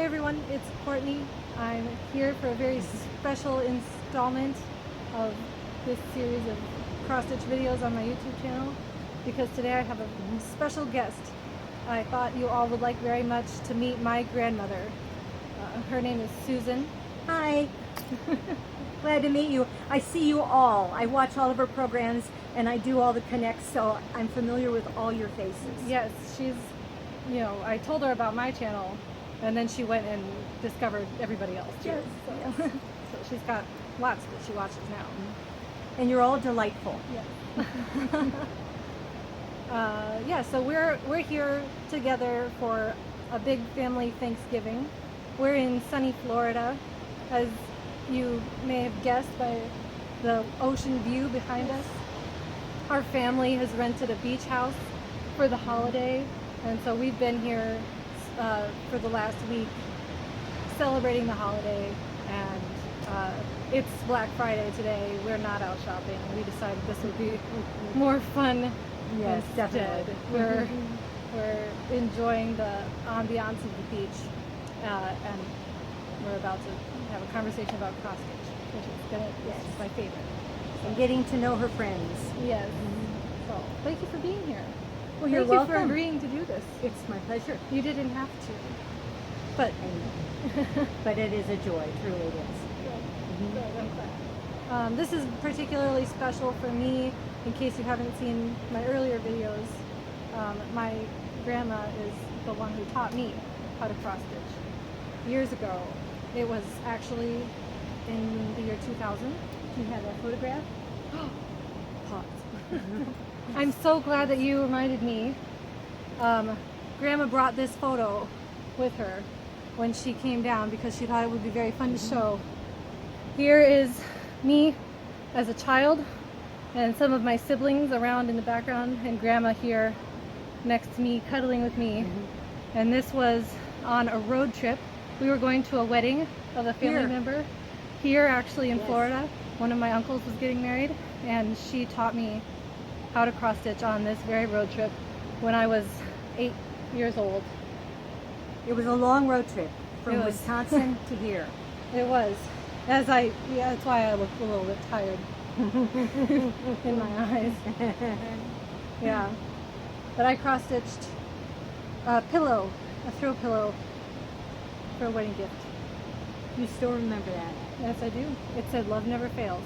everyone, it's Courtney. I'm here for a very special installment of this series of cross-stitch videos on my YouTube channel because today I have a special guest. I thought you all would like very much to meet my grandmother. Her name is Susan. Hi. Glad to meet you. I see you all. I watch all of her programs and I do all the connects, so I'm familiar with all your faces. Yes, she's, I told her about my channel and then she went and discovered everybody else too. Yes. So, so she's got lots that she watches now. And you're all delightful. Yeah. So we're here together for a big family Thanksgiving. We're in sunny Florida, as you may have guessed by the ocean view behind us. Our family has rented a beach house for the holiday, and so we've been here for the last week celebrating the holiday, and it's Black Friday today. We're not out shopping. We decided this would be more fun. Yes, instead. definitely. We're enjoying the ambiance of the beach, and we're about to have a conversation about cross stitch, which is my favorite. And getting to know her friends. Yes. So thank you for being here. Well, you're thank welcome. you for agreeing to do this. It's my pleasure. You didn't have to, but but it is a joy. Truly, it is. Good. I'm glad. This is particularly special for me. In case you haven't seen my earlier videos, my grandma is the one who taught me how to cross stitch years ago. It was actually in the year 2000. Do you have that photograph? Hot. I'm so glad that you reminded me. Grandma brought this photo with her when she came down because she thought it would be very fun to show. Here is me as a child and some of my siblings around in the background, and Grandma here next to me cuddling with me. And this was on a road trip. We were going to a wedding of a family member here actually in Florida. One of my uncles was getting married, and she taught me how to cross stitch on this very road trip when I was 8 years old. It was a long road trip from Wisconsin to here. It was. That's why I look a little bit tired in my eyes. Yeah. But I cross stitched a pillow, a throw pillow, for a wedding gift. You still remember that? Yes, I do. It said "Love Never Fails."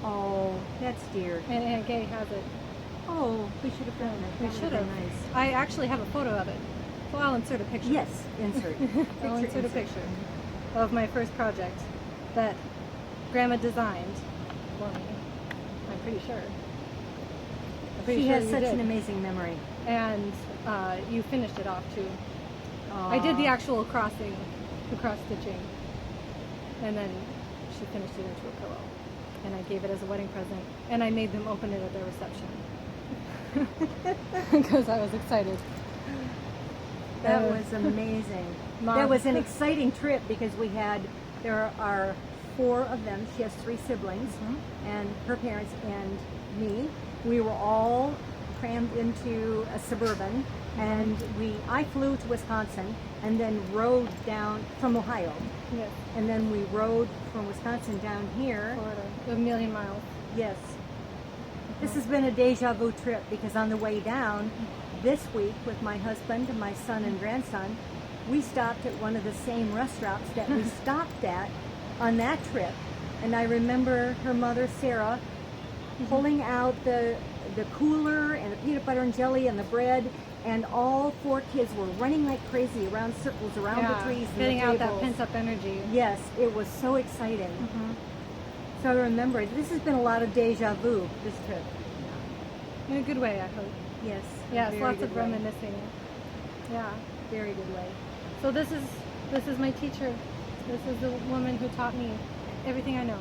Oh, that's dear. And Aunt Gay has it. Oh, we should have done that. We should have. Nice. I actually have a photo of it. So I'll insert a picture. Yes, insert. I'll insert a picture of my first project that Grandma designed for me. I'm pretty sure. She has such an amazing memory. And you finished it off too. Aww. I did the actual crossing, the cross stitching, and then she finished it into a pillow. And I gave it as a wedding present, and I made them open it at their reception because I was excited. That was amazing. That was an exciting trip because there are 4 of them. She has 3 siblings, and her parents and me. We were all crammed into a Suburban, and I flew to Wisconsin and then rode down from Ohio. Yes. And then we rode from Wisconsin down here. Florida, a million miles. Yes. This has been a deja vu trip because on the way down this week with my husband and my son and grandson, we stopped at one of the same restaurants that we stopped at on that trip. And I remember her mother, Sarah, pulling out the cooler and the peanut butter and jelly and the bread, and all 4 kids were running like crazy around circles around the trees and getting the out that tables. pent-up energy. Yes, it was so exciting. So I remember, this has been a lot of deja vu, this trip. In a good way, I hope. Yes. Yes, lots of reminiscing. Yeah. Very good way. So this is my teacher. This is the woman who taught me everything I know.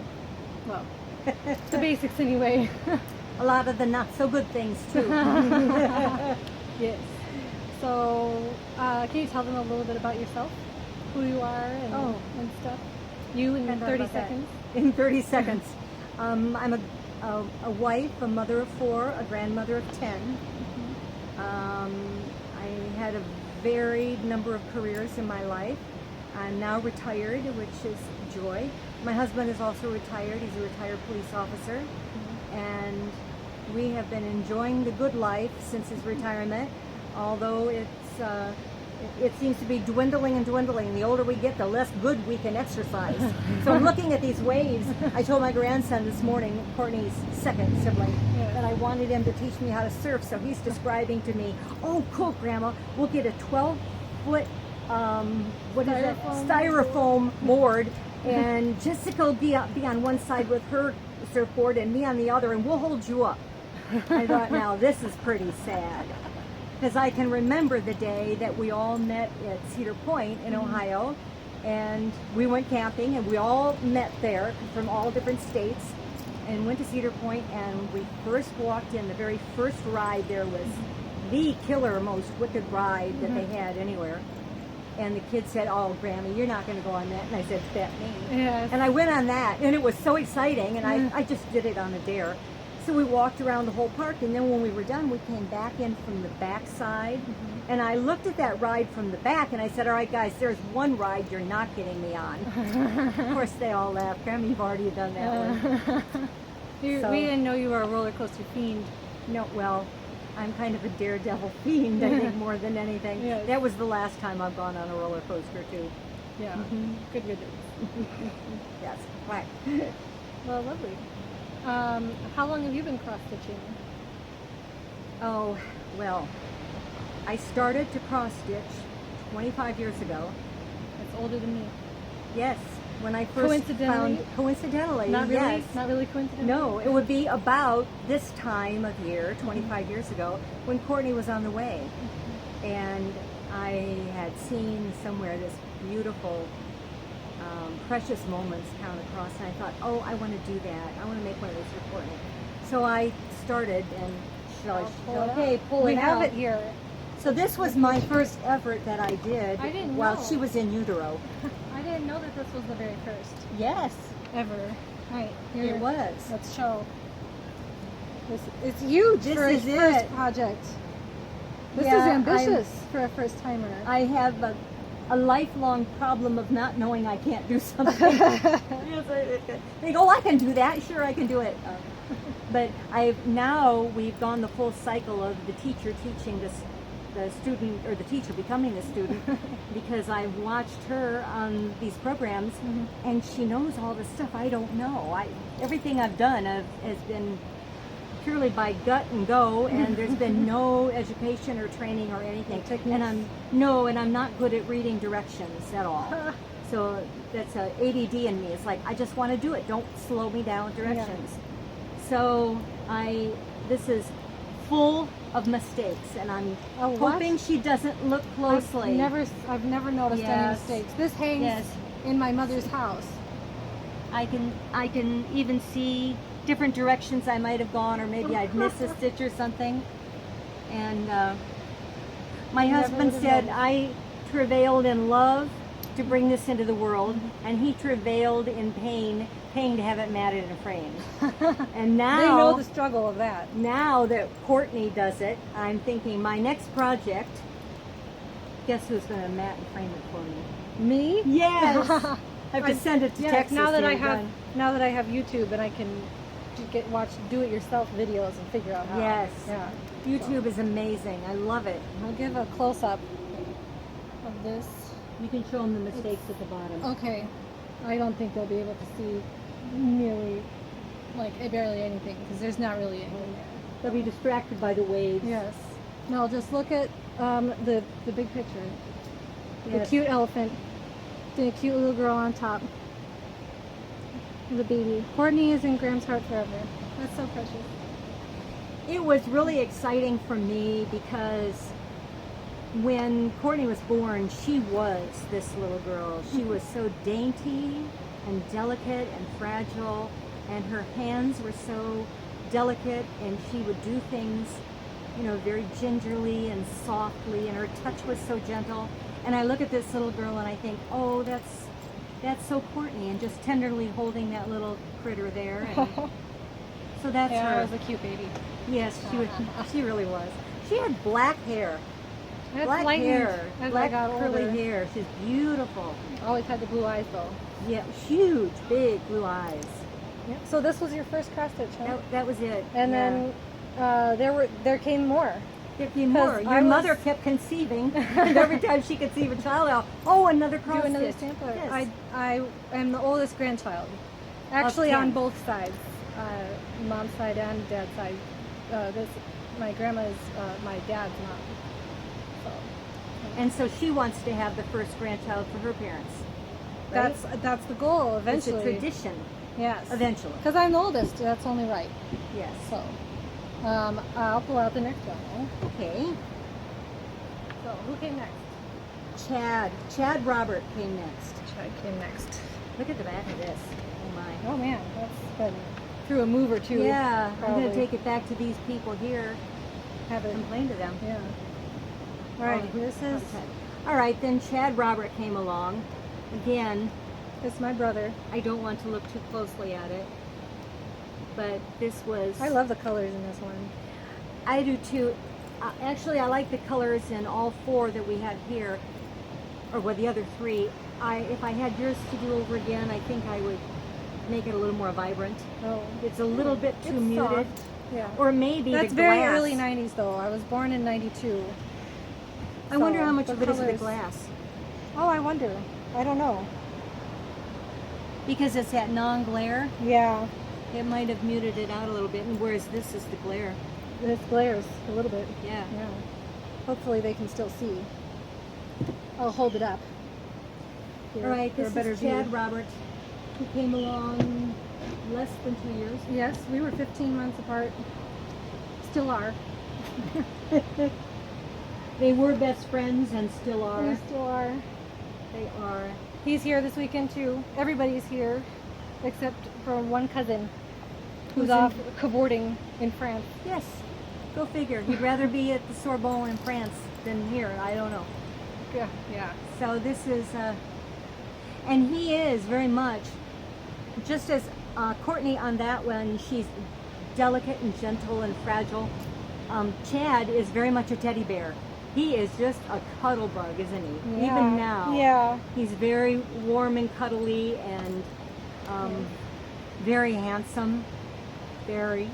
Well, the basics anyway. A lot of the not so good things too. Yes. So can you tell them a little bit about yourself? Who you are and stuff? You in 30 seconds? In 30 seconds. I'm a wife, a mother of 4, a grandmother of 10. I had a varied number of careers in my life. I'm now retired, which is joy. My husband is also retired. He's a retired police officer. And we have been enjoying the good life since his retirement, although it seems to be dwindling and dwindling. The older we get, the less good we can exercise. So I'm looking at these waves. I told my grandson this morning, Courtney's second sibling, that I wanted him to teach me how to surf. So he's describing to me, oh, cool, Grandma, we'll get a 12-foot styrofoam board, and Jessica will be on one side with her surfboard and me on the other, and we'll hold you up. I thought, now this is pretty sad, because I can remember the day that we all met at Cedar Point in Ohio, and we went camping, and we all met there from all different states and went to Cedar Point, and we first walked in. The very first ride there was the killer, most wicked ride that they had anywhere. And the kid said, oh, Grammy, you're not going to go on that. And I said, bet me. Yes. And I went on that, and it was so exciting, and I just did it on a dare. So we walked around the whole park, and then when we were done, we came back in from the back side. And I looked at that ride from the back, and I said, all right, guys, there's one ride you're not getting me on. Of course, they all laughed. Grammy, you've already done that one. We didn't know you were a roller coaster fiend. No, well, I'm kind of a daredevil fiend, I think, more than anything. Yes. That was the last time I've gone on a roller coaster, too. Yeah. Good riddance. Yes, right. Well, lovely. How long have you been cross-stitching? Oh, well, I started to cross-stitch 25 years ago. That's older than me. Yes, when I first coincidentally, Not really? yes. Not really coincidentally? No, it would be about this time of year, 25 years ago, when Courtney was on the way. And I had seen somewhere this beautiful Precious Moments count across, and I thought, oh, I want to do that. I want to make one of those for Courtney. So I started, and pull We it have out. it here. So this was my first effort that I did I didn't while know. she was in utero. I didn't know that this was the very first Yes, ever. Right. Here. it was. Let's show. It's huge This for is a first it. project. This Yeah, is ambitious for a first timer. I have a lifelong problem of not knowing I can't do something. They go, oh, I can do that. Sure, I can do it. But we've gone the full cycle of the teacher teaching the student, or the teacher becoming the student, because I've watched her on these programs, and she knows all the stuff I don't know. Everything I've done has been purely by gut and go, and there's been no education or training or anything. And I'm not good at reading directions at all. So that's a ADD in me. It's like, I just want to do it. Don't slow me down with directions. Yeah. So this is full of mistakes, and I'm hoping she doesn't look closely. I've never noticed any mistakes. This hangs in my mother's house. I can even see different directions I might have gone, or maybe I'd miss a stitch or something. And my husband said I travailed in love to bring this into the world, and he travailed in pain to have it matted and framed. And now they know the struggle of that. Now that Courtney does it, I'm thinking my next project, guess who's going to mat and frame it for me? Me? Yes. I have to send it to Texas. Now that I have YouTube, and I can watch do-it-yourself videos and figure out how. Yes. Yeah. YouTube is amazing. I love it. I'll give a close-up of this. You can show them the mistakes at the bottom. Okay. I don't think they'll be able to see nearly, barely anything, because there's not really anything there. They'll be distracted by the waves. Yes. No, just look at the big picture. Yes. The cute elephant. The cute little girl on top. The baby. Courtney is in Graham's heart forever. That's so precious. It was really exciting for me because when Courtney was born, she was this little girl. She was so dainty and delicate and fragile, and her hands were so delicate, and she would do things, very gingerly and softly, and her touch was so gentle. And I look at this little girl and I think, oh, that's so Courtney, and just tenderly holding that little critter there. And so that's her. It was a cute baby. Yes, she really was. She had black hair. It's black lightened hair, as I black got curly older. hair. She's beautiful. Always had the blue eyes though. Yeah, huge, big blue eyes. Yeah. So this was your first cross stitch, huh? That was it. And yeah. then there came more. There came more. 'Cause Your I was- mother kept conceiving, and every time she could see a child, another cross Do another stitch. stamp. Yes. I am the oldest grandchild. Actually, Of on 10. both sides, mom's side and dad's side. My grandma's my dad's mom. So And so she wants to have the first grandchild for her parents. Right? that's the goal eventually. It's a tradition. Yes. Eventually. Because I'm the oldest, that's only right. Yes. So I'll pull out the next one. Okay. So who came next? Chad Robert came next. Chad came next. Look at the back of this. Oh my. Oh man, that's been through a move or two. Yeah, I'm probably. going to take it back to these people here. Have it. Complain to them. Yeah. All right. Oh, This is All right, then Chad Robert came along. Again, it's my brother. I don't want to look too closely at it, but this was... I love the colors in this one. I do too. Actually, I like the colors in all four that we have here, or well, the other three. If I had yours to do over again, I think I would make it a little more vibrant. Oh, It's a little bit too it's muted. soft. Yeah. Or maybe That's the very glass. early 90s though. I was born in 92. I wonder So, how much the of it is the colors- glass. Oh, I wonder. I don't know. Because it's that non-glare, Yeah. it might have muted it out a little bit, and whereas this is the glare. This glares a little bit. Yeah. Yeah. Hopefully they can still see. I'll hold it up. Here, All right, for a this better is Chad view. Robert, who came along less than 2 years. Yes, we were 15 months apart. Still are. They were best friends and still are. We still are. They are. He's here this weekend too. Everybody's here, except for one cousin who's Who's off cavorting in France. Yes, go figure. He'd rather be at the Sorbonne in France than here. I don't know. Yeah, yeah. So this is, and he is very much, just as Courtney on that one, she's delicate and gentle and fragile. Chad is very much a teddy bear. He is just a cuddle bug, isn't he? Yeah. Even now. Yeah. He's very warm and cuddly and very handsome. Very.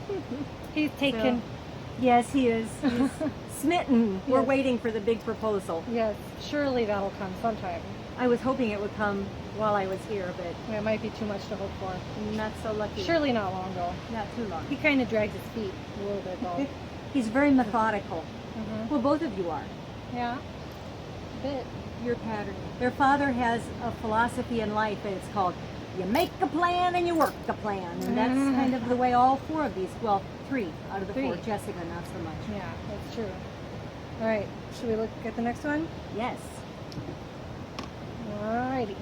He's taken. Yes, he is. He's smitten. We're Yes. waiting for the big proposal. Yes, surely that'll come sometime. I was hoping it would come while I was here, but It might be too much to hope for. not so lucky. Surely not long though. Not too long. He kind of drags his feet a little bit though. He's very methodical. Mhm. Well, both of you are. Yeah. A bit. Your pattern. Their father has a philosophy in life, and it's called you make a plan and you work a plan. And that's kind of the way all four of these, well, three out of the four. Three. Jessica, not so much. Yeah, that's true. All right, should we look at the next one? Yes. Alrighty.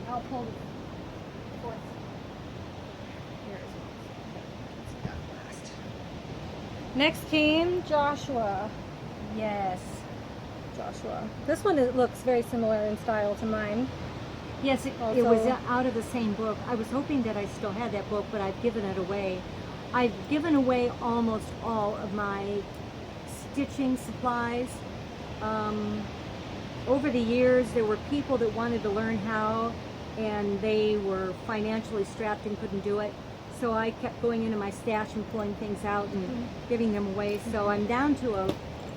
I'll pull the fourth. Here is one. Last. Next came Joshua. Yes. Joshua. This one looks very similar in style to mine. Yes, it Also- was out of the same book. I was hoping that I still had that book, but I've given it away. I've given away almost all of my stitching supplies. Over the years, there were people that wanted to learn how, and they were financially strapped and couldn't do it. So I kept going into my stash and pulling things out and giving them away. So I'm down to a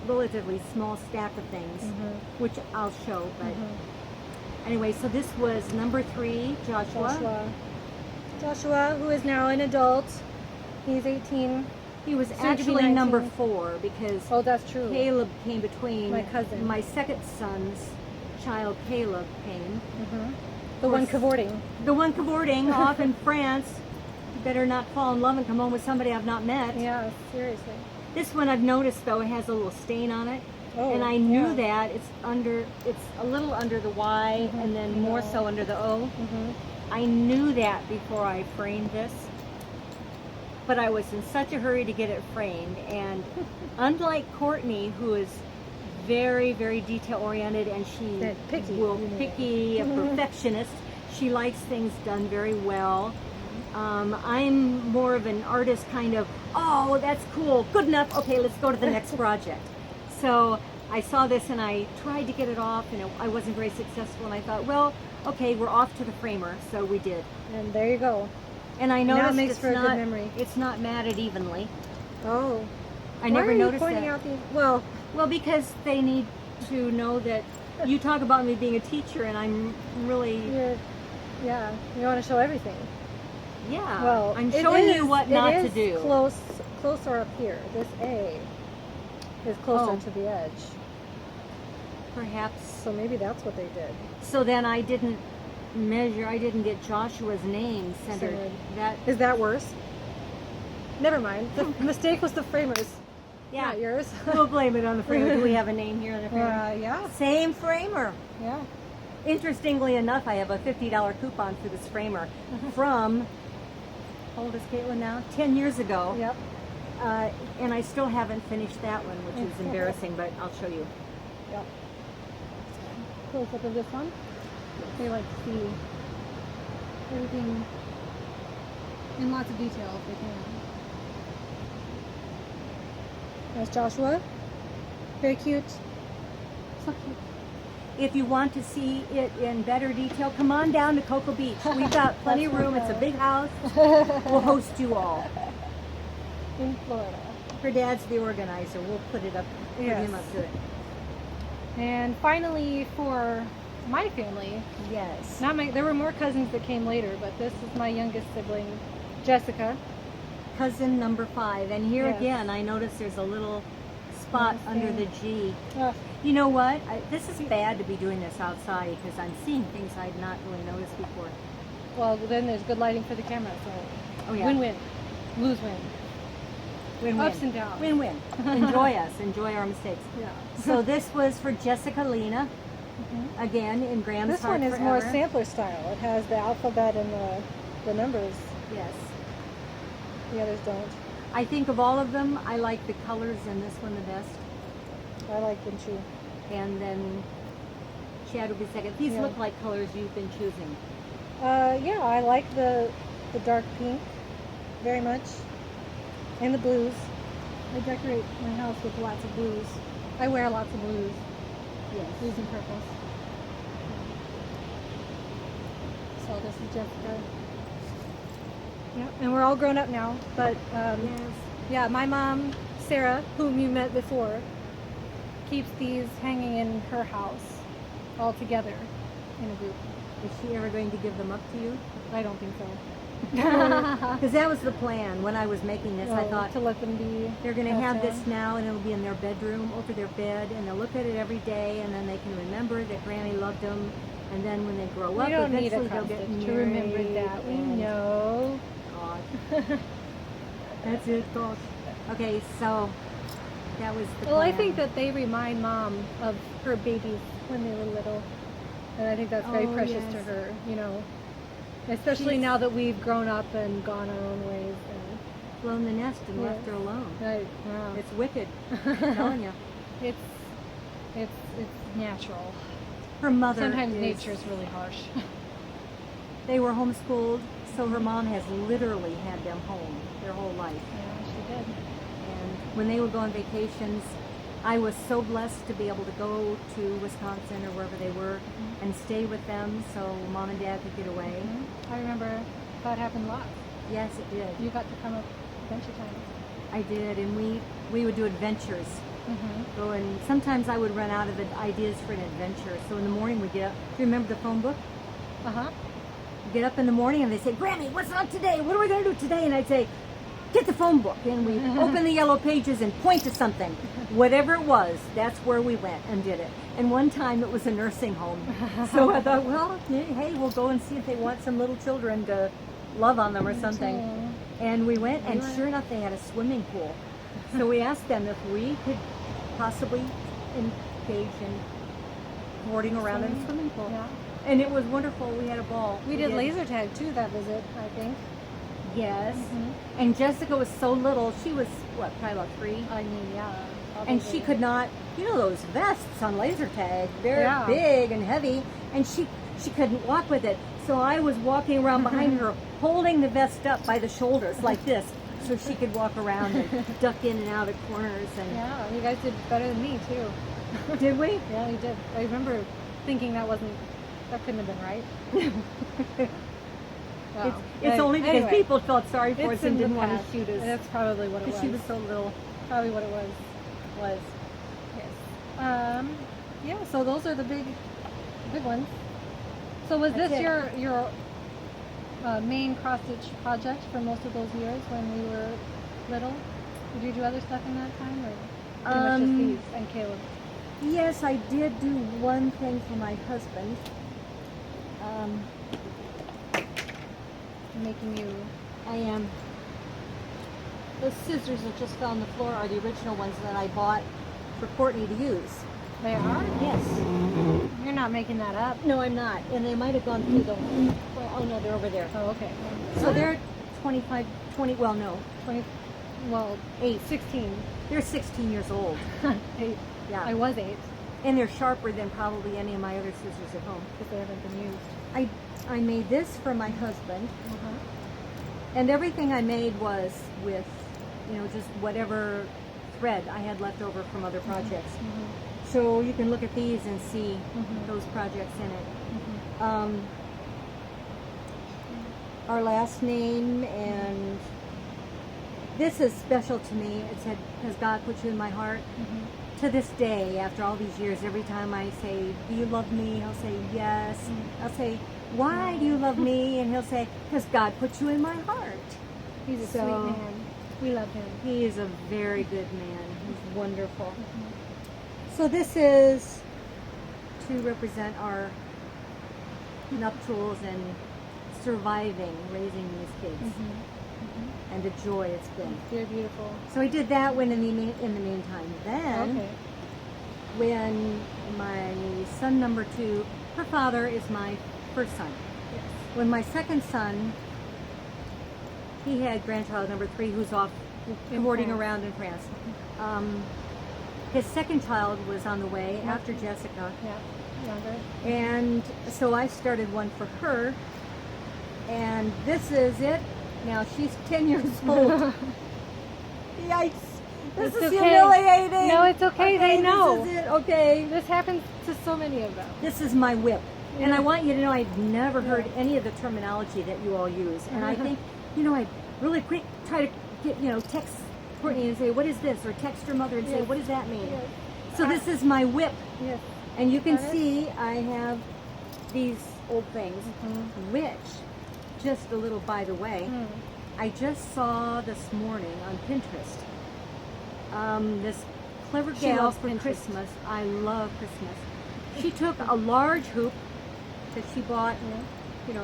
relatively small stack of things, which I'll show. But anyway, so this was number 3, Joshua. Joshua, who is now an adult. He's 18. He was Soon to be actually 19. number 4 because Oh, that's true. Caleb came between. My cousin. My second son's child, Caleb, came. The one course. cavorting. The one cavorting off in France. You better not fall in love and come home with somebody I've not met. Yeah, seriously. This one I've noticed though, it has a little stain on it. Oh, And I knew yeah. that it's a little under the Y and then more so under the O. I knew that before I framed this. But I was in such a hurry to get it framed, and unlike Courtney, who is very, very detail oriented, and she That picky, will you know. picky, a perfectionist. She likes things done very well. I'm more of an artist, kind of. Oh, that's cool, good enough. Okay, let's go to the next project. So I saw this and I tried to get it off, and I wasn't very successful. And I thought, well, okay, we're off to the framer, so we did. And there you go. And I Now noticed it makes it's for a not, good memory. It's not matted evenly. Oh. I never noticed pointing that. out these? Well, Because they need to know that you talk about me being a teacher, and I'm really, you want to show everything. yeah. Well, I'm it showing is- you what it not is to do. Closer up here. This A is closer Oh. to the edge. Perhaps. So maybe that's what they did. So then I didn't measure. I didn't get Joshua's name centered. Centered. That Is that worse? Never mind. The mistake was the framers, yeah. not yours. We'll blame it on the framer. Do we have a name here on the framer? Yeah. Same framer. Yeah. Interestingly enough, I have a $50 coupon for this framer from, how old is Caitlin now? 10 years ago. Yep. And I still haven't finished that one, which is embarrassing, but I'll show you. Yep. Close up of this one. They like to see everything in lots of detail if they can. There's Joshua. Very cute. So cute. If you want to see it in better detail, come on down to Cocoa Beach. We've got plenty of room. It's a big house. We'll host you all. In Florida. Her dad's the organizer. We'll put it up, put Yes. him up to it. And finally, for my family, Yes. there were more cousins that came later, but this is my youngest sibling, Jessica. Cousin number 5. And here Yes. again, I notice there's a little spot Understand. under the G. Uh, You know what? This is bad to be doing this outside because I'm seeing things I'd not really noticed before. well, then there's good lighting for the camera, so Oh yeah. win-win, lose-win. Win-win. Ups and downs. Win-win. Enjoy us. Enjoy our mistakes. Yeah. So this was for Jessica Lena, again in Graham's This Heart one is more Forever. sampler style. It has the alphabet and the numbers. Yes. The others don't. I think of all of them, I like the colors in this one the best. I like them too. And then Chad will be second. These Yeah. look like colors you've been choosing. Yeah, I like the dark pink very much, and the blues. I decorate my house with lots of blues. I wear lots of blues, Yes. blues and purples. So this is Jessica. Yeah, and we're all grown up now, but Yes. yeah, my mom, Sarah, whom you met before, keeps these hanging in her house all together in a group. Is she ever going to give them up to you? I don't think so. Because that was the plan when I was making this. I No, thought to let them be. they're going to passed have down. this now, and it'll be in their bedroom, over their bed, and they'll look at it every day, and then they can remember that Granny loved them. And then when they grow up, We don't need a eventually they'll get cross-stitch married. to remember that. We and- know. God. That's it, God. Okay, so that was the Well, I plan. think that they remind Mom of her babies when they were little, and I think that's very Oh, precious yes. to her. You know, especially She's- now that we've grown up and gone our own ways. flown the nest and Yeah. left her alone. Right? Wow. It's wicked. I'm telling you. It's natural. Her mother. Sometimes is- nature's really harsh. They were homeschooled, so her mom has literally had them home their whole life. Yeah, she did. And when they would go on vacations, I was so blessed to be able to go to Wisconsin or wherever they were and stay with them so Mom and Dad could get away. I remember that happened lots. Yes, it did. You got to come up a bunch of times. I did, and we would do adventures. Mm-hmm. Go and sometimes I would run out of ideas for an adventure. So in the morning we get up. Do you remember the phone book? Uh-huh. Get up in the morning and they say, Grammy, what's on today? What are we going to do today? And I'd say, get the phone book. And we open the yellow pages and point to something. Whatever it was, that's where we went and did it. And one time it was a nursing home. So I thought, well, hey, we'll go and see if they want some little children to love on them or something. And we went, and sure enough, they had a swimming pool. So we asked them if we could possibly engage in boarding around in a swimming pool. Yeah. And it was wonderful. We had a ball. We did laser tag too that visit, I think. Yes. And Jessica was so little. She was, what, probably about 3? I mean, yeah. And she could not, you know those vests on laser tag, they're Yeah. big and heavy, and she couldn't walk with it. So I was walking around behind her, holding the vest up by the shoulders like this, so she could walk around and duck in and out of corners. And Yeah, you guys did better than me too. Did we? Yeah, we did. I remember thinking that couldn't have been right. Wow. It's only because Anyway, people felt sorry for us it's and in the didn't want past. to shoot us. That's probably what it was. Because she was so little. Probably what it was. Yes. Yeah. So those are the big ones. So was That's this it. your main cross stitch project for most of those years when we were little? Did you do other stuff in that time, or pretty much just these and Caleb? Yes, I did do one thing for my husband. Making you. I am. Those scissors that just fell on the floor are the original ones that I bought for Courtney to use. They are? Yes. You're not making that up. No, I'm not. And they might have gone through the. Well, oh no, they're over there. Oh, okay. So they're 25, 20. Well, no, 20. Well, 8. 16. They're 16 years old. 8. Yeah. I was 8 And they're sharper than probably any of my other scissors at home. because they haven't been used. I made this for my husband, and everything I made was with, just whatever thread I had left over from other projects. So you can look at these and see those projects in it. Our last name, and this is special to me. It said, "Has God put you in my heart?" To this day, after all these years, every time I say, "Do you love me?" he'll say, "Yes." I'll say, "Why do you love me?" And he'll say, "Because God put you in my heart." He's a So- sweet man. We love him. He is a very good man. He's wonderful. So this is to represent our nuptials and surviving, raising these kids, and the joy it's been. They're beautiful. So I did that when in the meantime. Then, Okay. when my son number 2, her father is my first son. Yes. When my second son, he had grandchild number 3 who's off In cavorting France. around in France. His second child was on the way after Jessica. Yeah. Younger. And so I started one for her. And this is it. Now she's 10 years old. Yikes. This It's is okay. humiliating. No, it's okay. They know. This is it. Okay. This happens to so many of them. This is my whip. And I Yeah. want you to know I've never heard any of the terminology that you all use. And I think, I really quick try to get, text Courtney and say, "What is this?" Or text her mother and say, Yes. "What does that mean?" Yes. So this is my whip. Yes. And you can Got it? see I have these old things, which, just a little by the way, I just saw this morning on Pinterest. This clever She gal loves for Pinterest. Christmas. I love Christmas. She took a large hoop that she bought, at a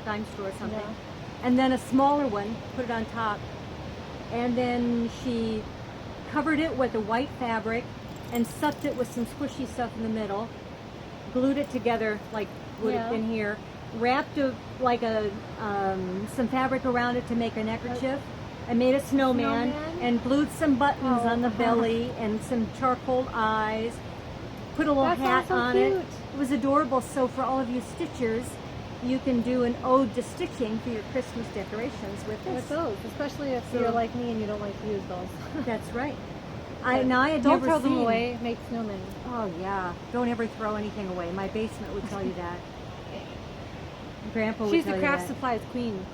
dime store or something, Yeah. and then a smaller one, put it on top, and then she covered it with a white fabric and stuffed it with some squishy stuff in the middle, glued it together like would have Yeah. been here, wrapped some fabric around it to make a neckerchief. I made a snowman Snowman? and glued some buttons Oh. on the belly and some charcoal eyes. Put a little That hat sounds so on cute. it. It was adorable. So for all of you stitchers, you can do an ode to stitching for your Christmas decorations with this. With those, especially if So- you're like me and you don't like to use those. That's right. I had Don't never throw them seen- away. Make snowmen. Oh yeah, don't ever throw anything away. My basement would tell you that. Grandpa would She's tell the you craft that. supplies queen.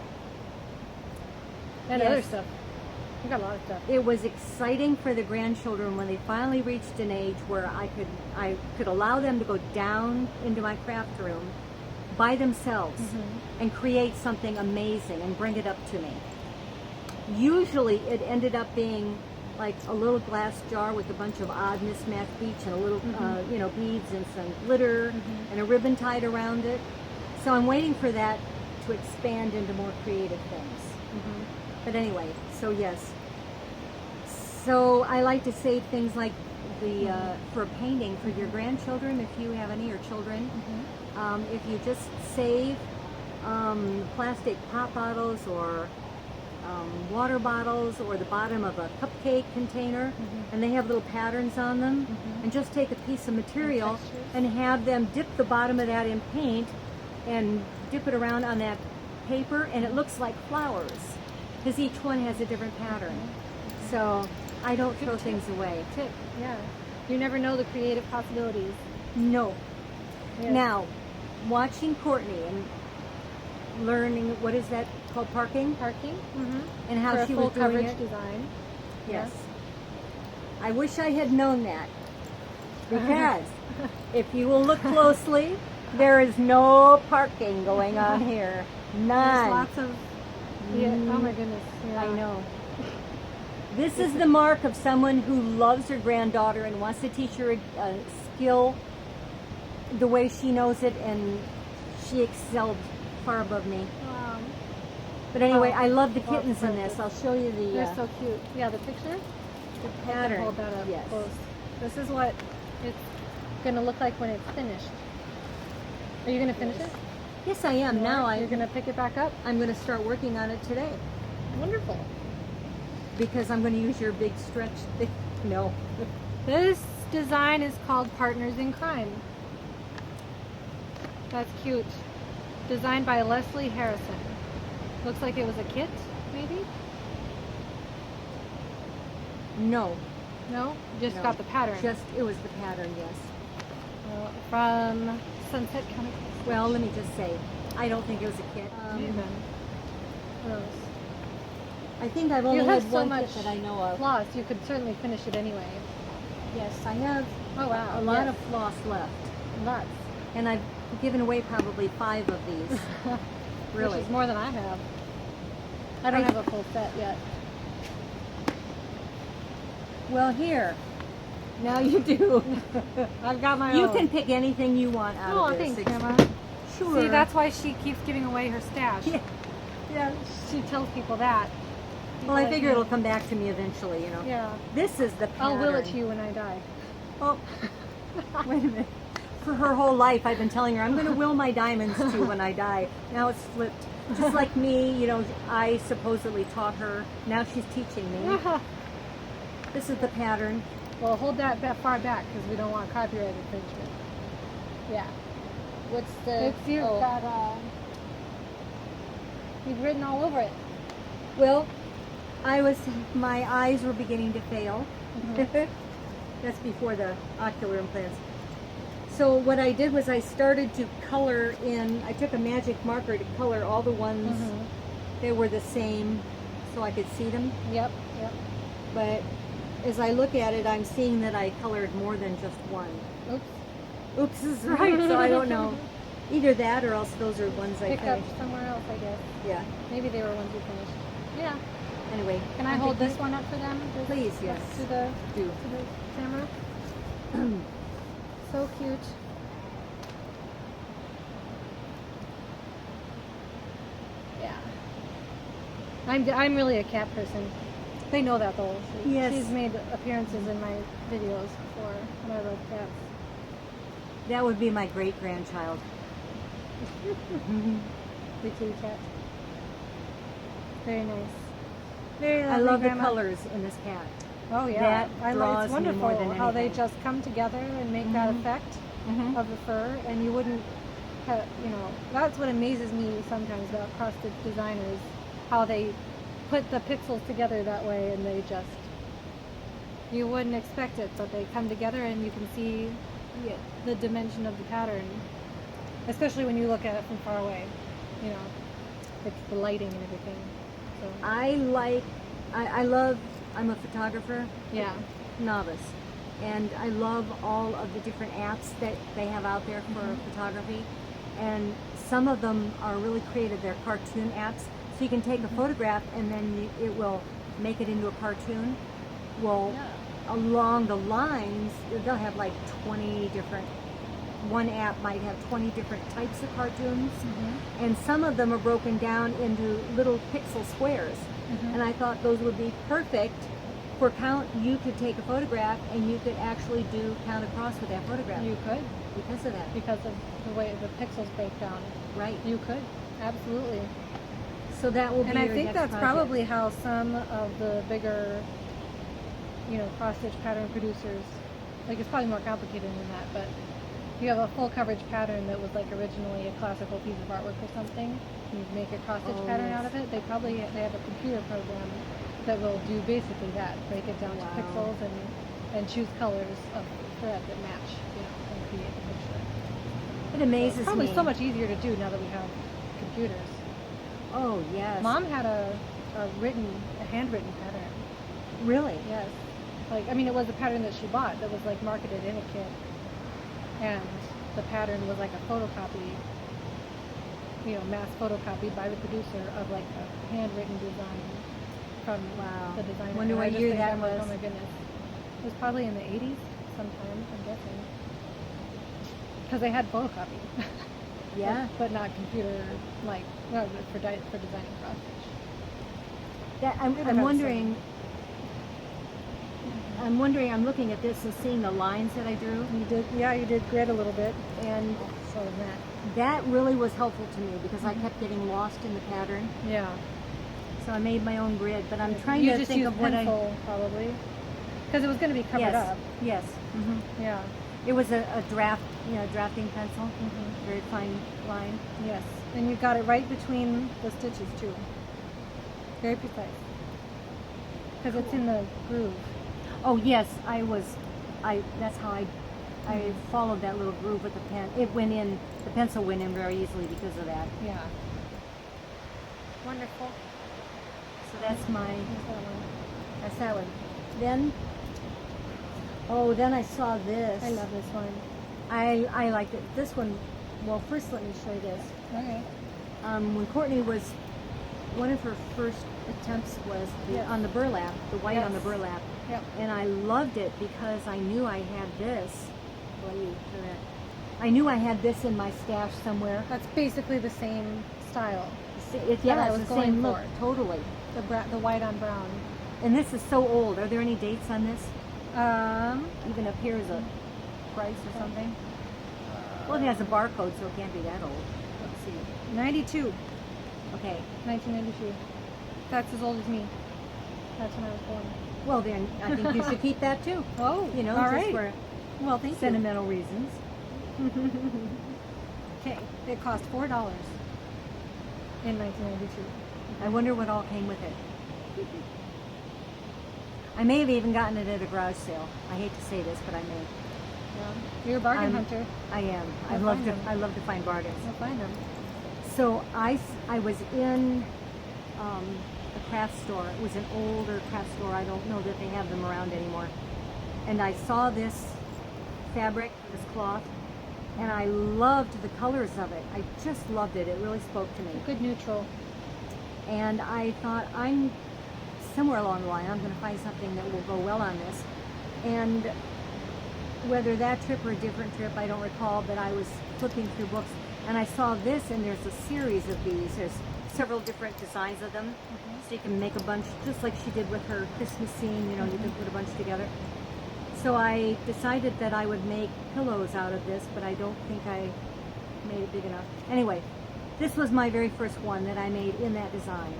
And Yes. other stuff. We got a lot of stuff. It was exciting for the grandchildren when they finally reached an age where I could allow them to go down into my craft room by themselves and create something amazing and bring it up to me. Usually it ended up being like a little glass jar with a bunch of odd mismatched beads and a little beads and some glitter and a ribbon tied around it. So I'm waiting for that to expand into more creative things. But anyway, so yes. So I like to save things like for painting for your grandchildren, if you have any, or children. If you just save plastic pop bottles or water bottles or the bottom of a cupcake container, and they have little patterns on them, and just take a piece of material and have them dip the bottom of that in paint and dip it around on that paper, and it looks like flowers because each one has a different pattern. So I don't throw things away. Tip, yeah. You never know the creative possibilities. No. Yes. Now, watching Courtney and learning, what is that called, parking? Parking. And how For a she full was doing coverage it. design. Yes. I wish I had known that. Because if you will look closely, there is no parking going on here. There's None. lots of. Yeah. Oh my goodness. Yeah. I know. This is the mark of someone who loves her granddaughter and wants to teach her a skill the way she knows it, and she excelled far above me. Wow. But anyway, Oh, I love the well, kittens in this. I'll show you the They're so cute. Yeah, the picture. the I can pattern. hold that up Yes. close. This is what it's gonna look like when it's finished. Are you gonna finish it? Yes, I am. Now You're gonna pick it back up. I'm going to start working on it today Wonderful. because I'm going to use your big stretch thing. No. This design is called Partners in Crime. That's cute. Designed by Leslie Harrison. Looks like it was a kit, maybe? No. No? Just No. got the pattern. It was the pattern, yes. From Sunset Chemicals. Well, let me just say, I don't think it was a kit. Even. Who knows? I think I've only You have had so one much kit that I know of. floss. You could certainly finish it anyway. Yes, I have Oh wow. a lot yes. of floss left. Lots. And I've given away probably 5 of these. Really. Which is more than I have. I don't have a full set yet. Well, here. Now you do. I've got my You own. can pick anything you want out Oh, of this. thanks, Grandma. Sure. See, that's why she keeps giving away her stash. Yeah. Yeah, she tells people that. Well, I People figure like it'll me. come back to me eventually, you know. Yeah. This is the pattern. I'll will it to you when I die. Oh, wait a minute. For her whole life, I've been telling her, I'm going to will my diamonds to you when I die. Now it's flipped. Just like me, you know, I supposedly taught her. Now she's teaching me. This is the pattern. Well, hold that far back because we don't want copyright infringement. Yeah. What's the? It's you've oh, got you've written all over it. Well, my eyes were beginning to fail. That's before the ocular implants. So what I did was I started to color in, I took a magic marker to color all the ones that were the same so I could see them. Yep. Yep. But as I look at it, I'm seeing that I colored more than just one. Oops. Oops is right, so I don't know. Either that or else those are ones I Pick up finished. somewhere else, I guess. Yeah. Maybe they were ones you finished. Yeah. Anyway. Can I I'm hold thinking- this one up for them? This- Please, yes. To the Do. camera. So cute. Yeah. I'm really a cat person. They know that though. Yes. She's made appearances in my videos before, and I love cats. That would be my great grandchild. The kitty cat. Very nice. Very lovely, I love Grandma. the colors in this cat. Oh yeah, That draws it's me wonderful more than how they anything. just come together and make that effect of the fur, and you wouldn't, that's what amazes me sometimes about cross-stitch designers, how they put the pixels together that way, and they just, you wouldn't expect it, but they come together and you can see the dimension of the pattern, especially when you look at it from far away. It's the lighting and everything. So I'm a photographer, yeah. novice, and I love all of the different apps that they have out there for photography, and some of them are really creative. They're cartoon apps, so you can take a photograph and then it will make it into a cartoon. Well, along the lines, they'll have like 20 different, one app might have 20 different types of cartoons, and some of them are broken down into little pixel squares. And I thought those would be perfect for count. You could take a photograph and you could actually do count across with that photograph. You could, Because of that. because of the way the pixels break down. Right. You could, absolutely. So that will be And I your think next that's project. probably how some of the bigger, cross-stitch pattern producers, like it's probably more complicated than that, but you have a full coverage pattern that was like originally a classical piece of artwork or something, you make a cross-stitch pattern out of it, they have a computer program that will do basically that, break it down to pixels and and choose colors of thread that match, and create the picture. It amazes It's probably me. so much easier to do now that we have computers. Oh, yes. Mom had a handwritten pattern. Really? Yes. It was a pattern that she bought that was like marketed in a kit. And the pattern was like a photocopy, mass photocopied by the producer of like a handwritten design from Wow. the designer. Wonder And what I just year think that I'm like, was. oh my goodness. It was probably in the 80s sometime, I'm guessing. Because they had photocopy. Yeah. but not computer, for designing cross stitch. I'm have wondering. I'm looking at this and seeing the lines that I drew, You did grid a little bit. and So that really was helpful to me because I kept getting lost in the pattern. yeah. So I made my own grid, but I'm trying You to just think use of what pencil, probably. Because it was going to be covered Yes. up. Yes. Yeah. It was a drafting pencil, Mm-hmm. very fine line. Yes. And you got it right between the stitches, too. Very precise. Because it's in the groove. Oh yes, that's how I followed that little groove with the pen. It went in, the pencil went in very easily because of that. Yeah. Wonderful. So that's my, Here's that one. that's that one. Then I saw this. I love this one. I liked it. This one, well, first let me show you this. Okay. When Courtney was, one of her first attempts was Yes. on the burlap, the white on the Yes. burlap. Yep. And I loved it because I knew I had this. What do you for that? I knew I had this in my stash somewhere. That's basically the same style. Yeah, I it's was the going same look, for. totally. The white on brown. And this is so old. Are there any dates on this? Um, Even up here is a price or something. Well, it has a barcode, so it can't be that old. Let's see. 92. Okay. 1992. That's as old as me. That's when I was born. Well, then I think you should keep that too. Oh, You know, all just right. for Well, thank sentimental reasons. you. Okay, it cost $4 in 1992. I wonder what all came with it. I may have even gotten it at a garage sale. I hate to say this, but I may. Yeah. You're a bargain hunter. I am. I You'll love find to. them. I love to find bargains. You'll find them. So I was in a craft store. It was an older craft store. I don't know that they have them around anymore. And I saw this fabric, this cloth, and I loved the colors of it. I just loved it. It really spoke to me. Good neutral. And I thought, I'm somewhere along the line, I'm going to find something that will go well on this. And whether that trip or a different trip, I don't recall, but I was flipping through books and I saw this, and there's a series of these. There's several different designs of them. So you can make a bunch, just like she did with her Christmas scene, you know, you can put a bunch together. So I decided that I would make pillows out of this, but I don't think I made it big enough. Anyway, this was my very first one that I made in that design.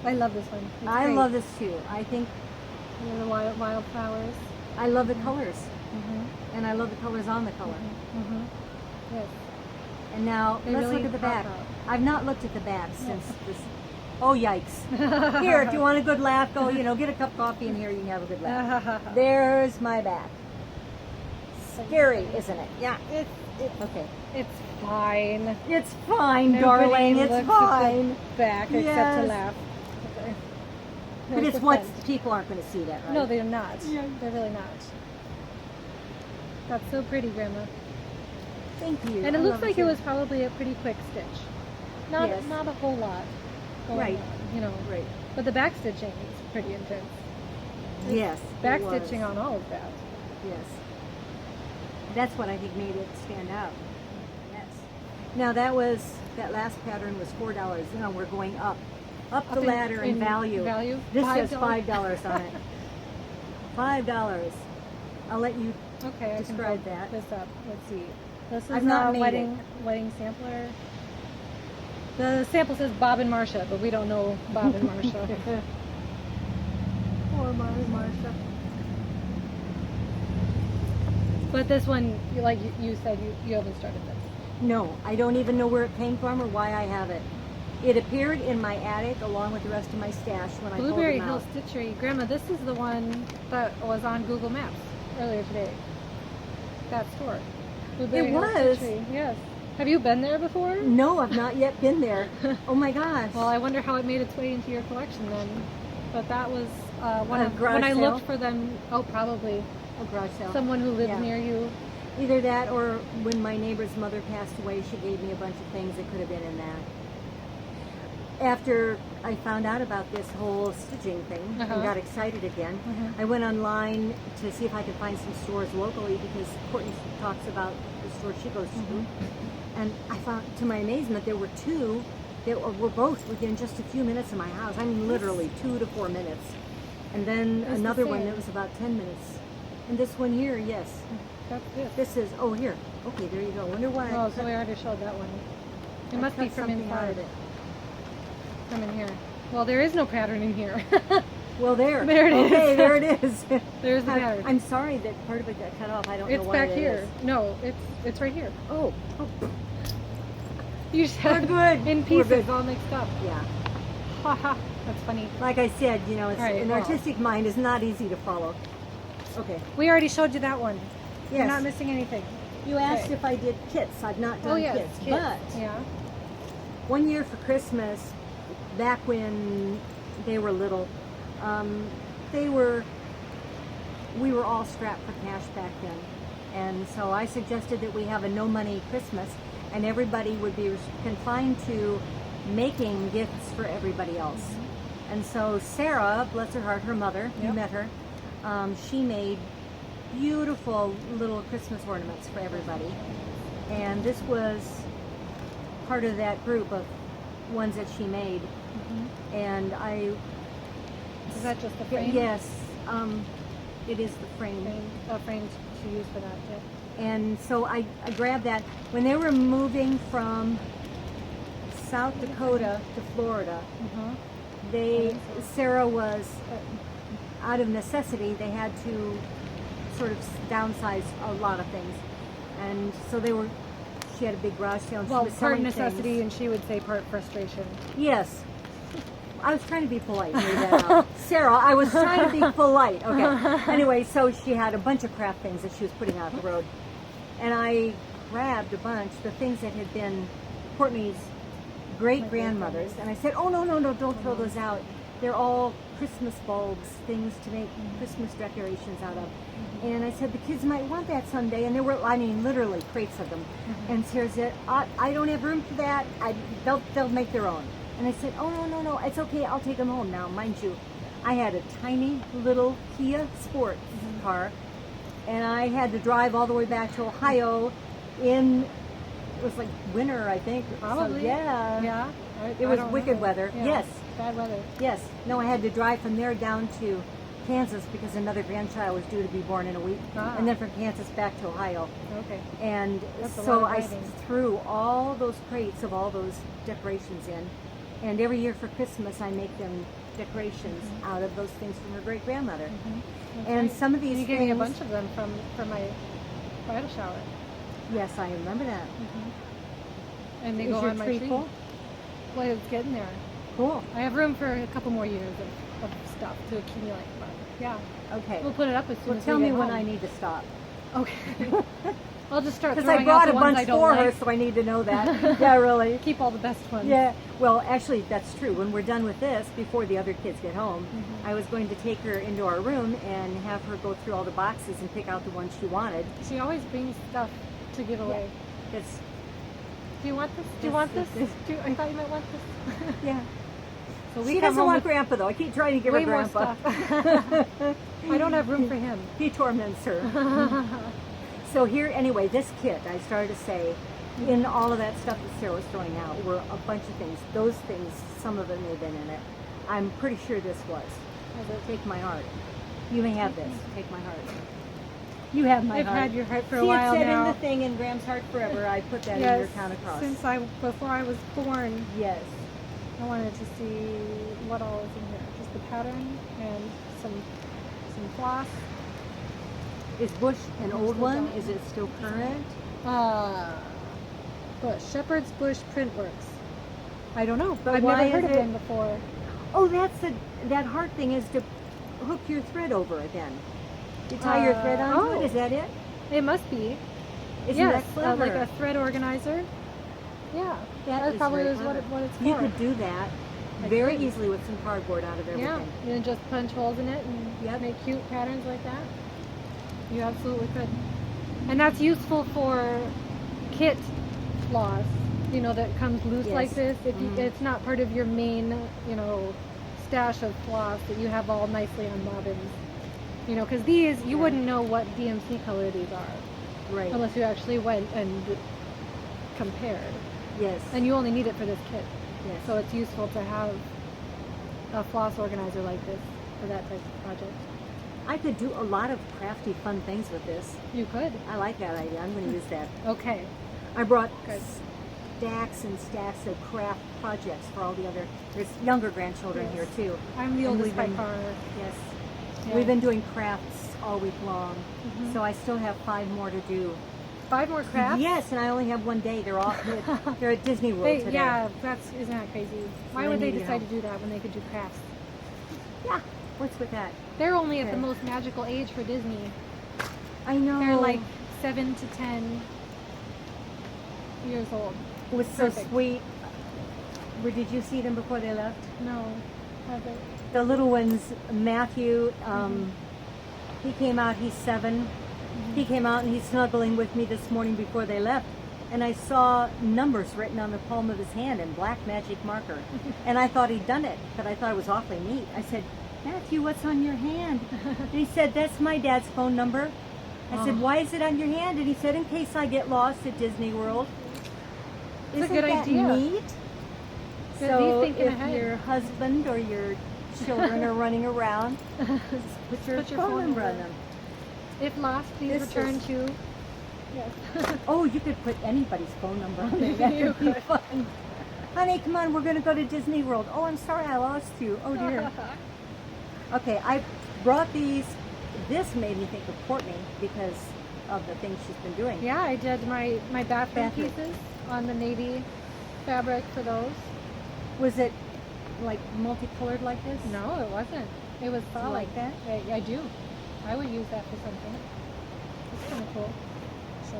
I love this one. It's I great. love this too. I think You know, the wildflowers. I love the colors, Mm-hmm. and I love the colors on the color. Mm-hmm. Yes. And now They let's really look at the pop back. out. I've not looked at the back since this. Oh yikes! Here, if you want a good laugh, go. Get a cup of coffee in here. You can have a good laugh. There's my back. Scary, isn't it? Yeah. It's Okay. it's fine. It's fine, Nobody darling. It's looks at the fine. back except Yes. to laugh. But There's it's the what fence. people aren't going to see that, right? No, they're not. Yeah. They're really not. That's so pretty, Grandma. Thank you. And I it looks love like too. it was probably a pretty quick stitch. Not Yes. not a whole lot going Right. on, Right. But the back stitching is pretty intense. Yes. Back it was. stitching on all of that. Yes. That's what I think made it stand out. Yes. Now that last pattern was $4. Now we're going up the Up in- ladder in value. value? This says $5? $5 on it. $5. I'll let you. Okay, I Describe can that. pull this up. Let's see. This is I've not made wedding sampler. The sample says Bob and Marcia, but we don't know Bob and Marcia. Poor Marsha. But this one, like you said, you haven't started this. No, I don't even know where it came from or why I have it. It appeared in my attic along with the rest of my stash when I pulled Blueberry them Hill out. Stitchery. Grandma, this is the one that was on Google Maps earlier today. That store. Blueberry Hill was? Stitchery. Yes. Have you been there before? No, I've not yet been there. Oh my gosh. Well, I wonder how it made its way into your collection then. But that was one A of garage when I sale? looked for them. Oh, probably A garage sale. someone who lived Yeah. near you. Either that or when my neighbor's mother passed away, she gave me a bunch of things that could have been in that. After I found out about this whole stitching thing Uh-huh. and got excited again, Uh-huh. I went online to see if I could find some stores locally because Courtney talks about the store she goes to. Mm-hmm. And I found, to my amazement, there were two that were both within just a few minutes of my house. I mean, literally 2 to 4 minutes. And then It's the another one same. that was about 10 minutes. And this one here, yes. That's good. This is, oh, here. Okay, there you go. Wonder why Oh, I so we already showed that one. It I must be cut from something out inside. of it. From in here. Well, there is no pattern in here. Well, there. There it is. Okay, there it is. There's the pattern. I'm sorry that part of it got cut off. I don't know It's why back that here. is. No, it's right here. Oh, You just We're had good. in We're pieces, good. all mixed up. yeah. Haha, that's funny. Like I said, you know, it's, Right, an well. artistic mind is not easy to follow. Okay. We already showed you that one. You're Yes. not missing anything. You asked Okay. if I did kits. I've not done Oh yes, kits. kids. But Yeah. one year for Christmas, back when they were little, we were all strapped for cash back then. And so I suggested that we have a no money Christmas and everybody would be confined to making gifts for everybody else. And so Sarah, bless her heart, her mother, you Yep. met her, she made beautiful little Christmas ornaments for everybody. And this was part of that group of ones that she made. And I, Is that just the frame? yes, it is the frame. Frame to use for that. Yeah. And so I grabbed that. When they were moving from South Dakota to Florida, Sarah was, out of necessity, they had to sort of downsize a lot of things. And so she had a big garage sale and Well, she was part selling necessity, things. and she would say part frustration. Yes. I was trying to be polite. Leave that out. Sarah, I was trying to be polite. Okay. Anyway, so she had a bunch of craft things that she was putting out the road. And I grabbed a bunch, the things that had been Courtney's great-grandmother's. And I said, oh, no, don't throw those out. They're all Christmas bulbs, things to make Christmas decorations out of. And I said, the kids might want that someday. And there were, I mean, literally crates of them. And Sarah said, I don't have room for that. They'll make their own. And I said, oh, no, it's okay. I'll take them home now. Mind you, I had a tiny little Kia Sport car, and I had to drive all the way back to Ohio it was like winter, I think. Probably. So, yeah. Yeah. It I was don't wicked remember. weather. Yeah. Yes. Bad weather. Yes. No, I had to drive from there down to Kansas because another grandchild was due to be born in a week. Ah. And then from Kansas back to Ohio. Okay. And That's a so lot I of driving. threw all those crates of all those decorations in. And every year for Christmas, I make them decorations out of those things from her great grandmother. That's And right. some of these You things, gave me a bunch of them for my bridal shower. yes, I remember that. And they Is go your on my tree tree. full? Well, it's getting there. Cool. I have room for a couple more years of stuff to accumulate. But yeah, Okay. we'll put it up as soon Well, as tell we me get when home. I need to stop. Okay. I'll just start Because throwing I brought out a the ones I bunch don't for like. her, so I need to know that. Yeah, really. Keep all the best ones. Yeah, well, actually, that's true. When we're done with this, before the other kids get home, I was going to take her into our room and have her go through all the boxes and pick out the ones she wanted. She always brings stuff to give away. It's, Do you want this? Do you Yes, want this? yes, I thought you might want this. yeah. So we She come doesn't home want with Grandpa, though. I keep trying to give way her more Grandpa. stuff. I don't have room for him. He torments her. So here, anyway, this kit, I started to say, in all of that stuff that Sarah was throwing out were a bunch of things. Those things, some of them may have been in it. I'm pretty sure this was. Take my heart. You may have this. Take my heart. You have my I've heart. had your heart for a See, while it said now. in the thing in Graham's heart forever. I put that in your count across. Since before I was born, Yes. I wanted to see what all is in here. Just the pattern and some floss. Is Bush an Where's old the one? dot? Is it still current? Bush, Shepherd's Bush Printworks. I don't know. But I've why never heard is of it- them before. Oh, that heart thing is to hook your thread over it then. You tie your thread onto oh. it, is that it? It must be. Isn't Yes, that clever? like a thread organizer. Yeah, That that's is probably very is what, clever. what it's for. You could do that I very could. easily with some cardboard out of everything. Yeah, and just punch holes in it and Yep. make cute patterns like that. You absolutely could. And that's useful for kit floss, you know, that comes loose Yes. like this. If you, Mhm. it's not part of your main, you know, stash of floss that you have all nicely on bobbins. You know, because these, you Yeah. wouldn't know what DMC color these are Right. unless you actually went and compared. Yes. And you only need it for this kit. yes. So it's useful to have a floss organizer like this for that type of project. I could do a lot of crafty, fun things with this. You could. I like that idea. I'm going to use that. Okay. I brought Good. stacks and stacks of craft projects for all the other. There's younger grandchildren Yes. here too. I'm the And oldest we've by been- far. Yes. Yeah. We've been doing crafts all week long, Mhm. so I still have 5 more to do. 5 more crafts? Yes, and I only have one day. They're off. They're at Disney World today. Yeah, isn't that crazy? Why they would they need decide help. to do that when they could do crafts? Yeah. What's with that? They're only at the Okay. most magical age for Disney. I know. They're like 7 to 10 years old. It was so perfect. sweet. Did you see them before they left? No, have they? The little ones, Matthew, he came out, he's 7. He came out and he's snuggling with me this morning before they left. And I saw numbers written on the palm of his hand in black magic marker. And I thought he'd done it, but I thought it was awfully neat. I said, Matthew, what's on your hand? And he said, that's my dad's phone number. I said, Oh. why is it on your hand? And he said, in case I get lost at Disney World. It's a Isn't good that idea. neat? Good, So he's thinking if ahead. your husband or your children are running around, just put your phone number on them. If lost, please This return is- to. Yes. Oh, you could put anybody's phone number on there. That You would be could. fun. Honey, come on, we're going to go to Disney World. Oh, I'm sorry, I lost you. Oh, dear. Okay, I brought these. This made me think of Courtney because of the things she's been doing. Yeah, I did my bathroom Bathroom. pieces on the navy fabric for those. Was it like multicolored like this? No, it wasn't. It was Do you solid. like that? I do. I would use that for something. It's kind of cool. So,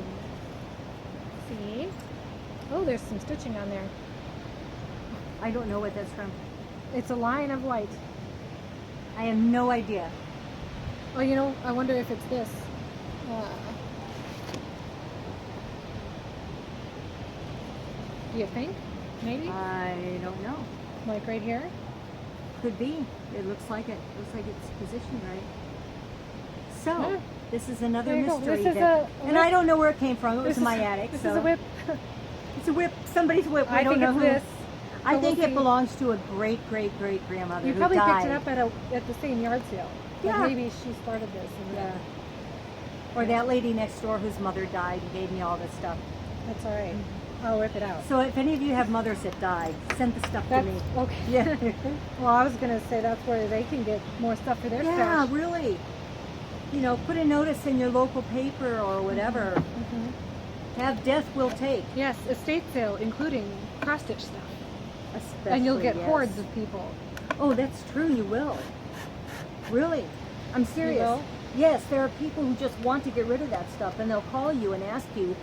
see? Oh, there's some stitching on there. I don't know what that's from. It's a line of white. I have no idea. Oh, you know, I wonder if it's this. Do you think? Maybe? I don't know. Like right here? Could be. It looks like it. Looks like it's positioned right. So, Yeah. this is another There you go. mystery. This is that, a and whip. I don't know where it came from. It was This in my is- attic. This so is a whip. It's a whip. Somebody's whip. We I don't think know it's who. this. I But think we'll it see. belongs to a great grandmother You who probably died. picked it up at the same yard sale. Like Yeah. maybe she started this. And Yeah. Or that lady next door whose mother died and gave me all this stuff. That's all right. I'll rip it out. So if any of you have mothers that died, send the stuff That's to me. okay. Yeah. Well, I was gonna say that's where they can get more stuff for their Yeah, stash. really. You know, put a notice in your local paper or whatever. Mhm. Have death will take. Yes, estate sale, including cross stitch stuff, Especially, and you'll get yes. hordes of people. Oh, that's true. You will. Really, I'm serious. will? Yes, there are people who just want to get rid of that stuff, and they'll call you and ask you.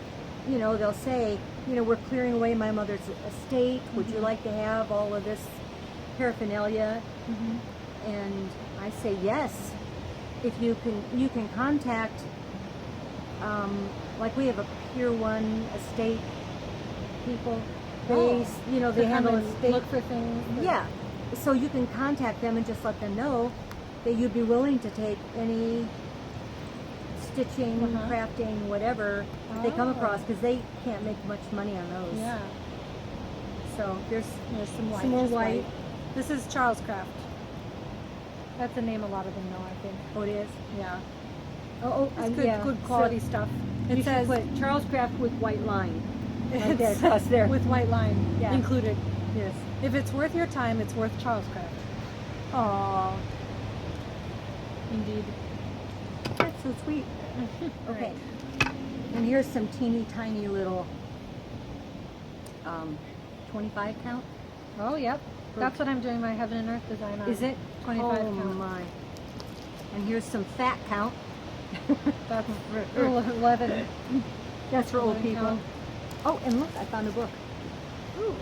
You know, they'll say, you know, we're clearing away my mother's estate. Would you like to have all of this paraphernalia? Mm-hmm. And I say yes. If you can contact. Like we have a Pier 1 estate people. They, you know, they handle estate. Look for things. that- Yeah. So you can contact them and just let them know that you'd be willing to take any stitching, Uh-huh. crafting, whatever they come Oh. across because they can't make much money on those. Yeah. So there's There's some white. some more just white. This is Charles Craft. That's a name a lot of them know, I think. Oh, it is. Yeah. Oh, It's good, yeah. good quality stuff. So It you says should put Charles Craft with white line. Right there, it's across there. with white line Yeah. included. Yes. If it's worth your time, it's worth Charles Craft. Aw, Indeed. that's so sweet. Okay. And here's some teeny tiny little 25 count. Oh, yep. That's what I'm doing my Heaven and Earth design on. Is it? 25 oh count. my. And here's some fat count. That's 11. That's for old 11 people. count. Oh, and look, I found a book. Ooh.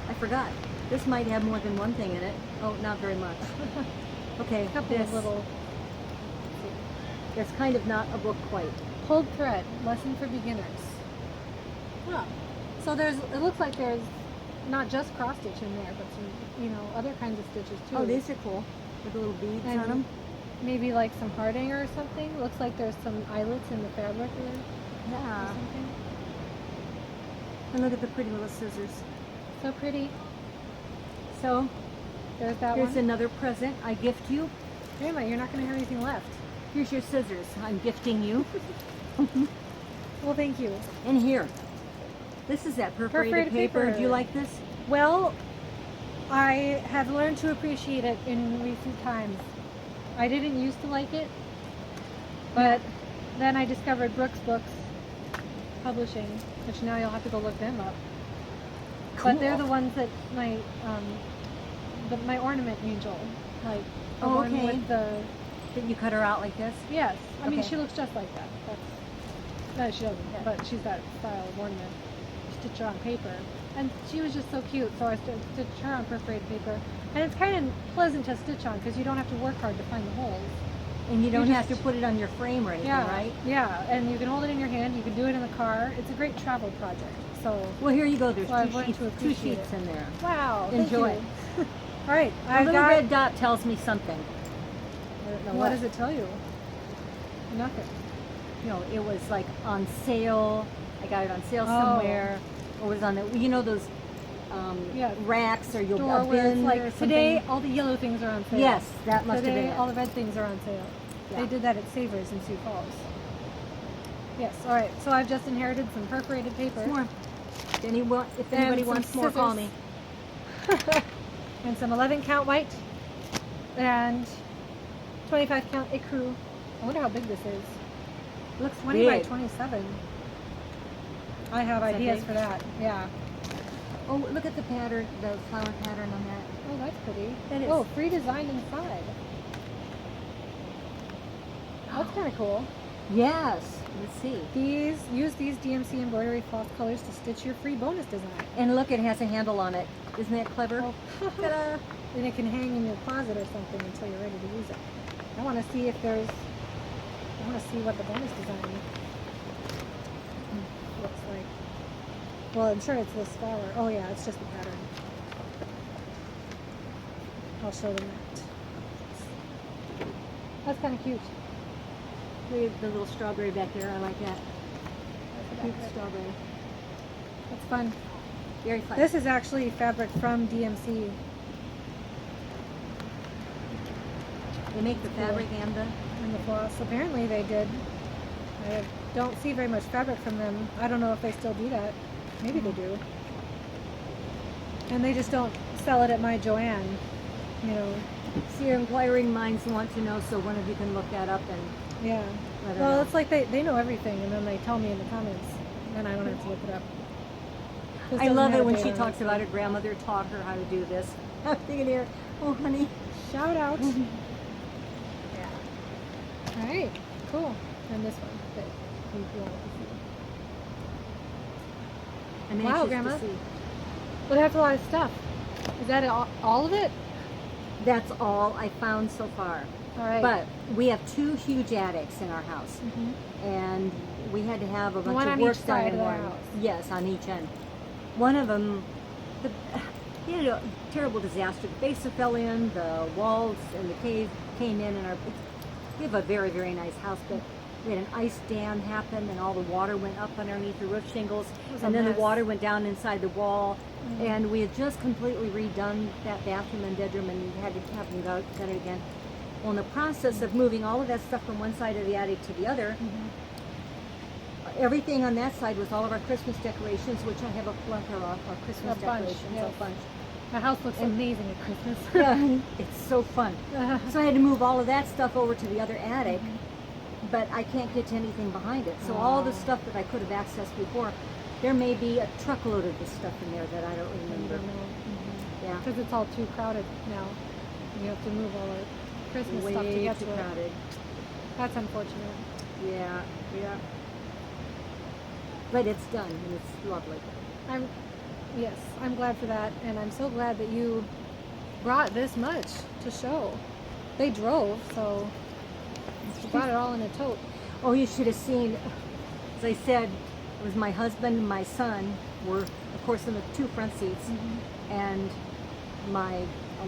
I forgot. This might have more than one thing in it. Oh, not very much. Okay, A couple this. of little That's kind of not a book quite. pulled thread, lesson for beginners. Yeah. So it looks like there's not just cross stitch in there, but some, other kinds of stitches too. Oh, these are cool. With the little beads And on them. maybe like some hearting or something. Looks like there's some eyelets in the fabric or Yeah. something. And look at the pretty little scissors. So pretty. So, There's that here's one. another present I gift you. Grandma, you're not going to have anything left. Here's your scissors. I'm gifting you. Well, thank you. And here. This is that perforated paper. Do you like this? Well, I have learned to appreciate it in recent times. I didn't used to like it, but then I discovered Brooks Books Publishing, which now you'll have to go look them up. Cool. But they're the ones that my ornament angel, like the Oh, one okay. with the That you cut her out like this? yes. I mean, Okay. she looks just like that. No, she doesn't. Yeah. But she's that style of ornament. Stitch her on paper, and she was just so cute. So I stitched her on perforated paper, and it's kind of pleasant to stitch on because you don't have to work hard to find the holes. And you don't You have just- to put it on your frame or anything, Yeah, right? Yeah, and you can hold it in your hand. You can do it in the car. It's a great travel project. So Well, here you go. There's So I've two learned sheets, to two appreciate sheets it. in there. wow, thank Enjoy. you. All right, The I've little got. red dot tells me something. I don't know What does it tell you? Nothing. It was like on sale. I got it on sale Oh. somewhere. Or was on the, those Yeah. racks or you'll Store a where it's bin or like something. today all the yellow things are on sale. Yes, that must have Today been it. all the red things are on sale. Yeah. They did that at Savers in Sioux Falls. Yes. All right. So I've just inherited some perforated paper More. If anybody some wants more, call me. scissors. And some 11 count white and 25 count ecru. I wonder how big this is. It looks 20 by Big. 27. I have Is that ideas big? for that. Yeah. Oh, look at the pattern, the flower pattern on that. Oh, that's pretty. That is. Oh, free design inside. That's kind of cool. Yes. Let's see. Use these DMC embroidery cloth colors to stitch your free bonus design. And look, it has a handle on it. Isn't that clever? Oh. Ta-da. And it can hang in your closet or something until you're ready to use it. I want to see if there's. I want to see what the bonus design looks like. Well, I'm sure it's this flower. Oh yeah, it's just the pattern. I'll show them that. That's kind of cute. We have the little strawberry back there. I like that. That's Cute about it. strawberry. That's fun. Very fun. This is actually fabric from DMC. They make the Cool. fabric and the. And the floss. Apparently they did. I don't see very much fabric from them. I don't know if they still do that. Maybe they do. And they just don't sell it at my Joanne. See, your inquiring minds want to know, so one of you can look that up and Yeah. let her Well, know. it's like they know everything, and then they tell me in the comments, and I don't have to look it up. This I doesn't love it have when data she on talks about her grandmother taught her how to do this. I'm thinking here, oh honey. Shout out. Yeah. All right. Cool. And this one that you want to see. I'm Wow, anxious Grandma. to see. Well, that's a lot of stuff. Is that all of it? That's all I found so far. All right. But we have two huge attics in our house, Mhm. and we had to have a bunch One of on work each side done of in the one. house. Yes, on each end. One of them, we had a terrible disaster. The basement fell in, the walls and the cave came in, and we have a very, very nice house, but we had an ice dam happen, and all the water went up underneath the roof shingles, It was a and then the mess. water went down inside the wall, Mhm. and we had just completely redone that bathroom and bedroom, and we had to have them gut it again. Well, in the process of moving all of that stuff from one side of the attic to the other, everything on that side was all of our Christmas decorations, which I have a plethora of Christmas A bunch, decorations, yes. a bunch. My house looks And- amazing at Christmas. Yeah, it's so fun. So I had to move all of that stuff over to the other attic, but I can't get to anything behind it. So all the Oh. stuff that I could have accessed before, There may be a truckload of this stuff in there that I don't remember. Yeah. Because it's all too crowded now. You have to move all the Christmas stuff to Way get too to it. crowded. That's unfortunate. Yeah, yeah. But it's done, and it's lovely. I'm glad for that, and I'm so glad that you brought this much to show. They drove, so you brought it all in a tote. Oh, you should have seen, as I said, it was my husband and my son were, of course, in the two front seats, and my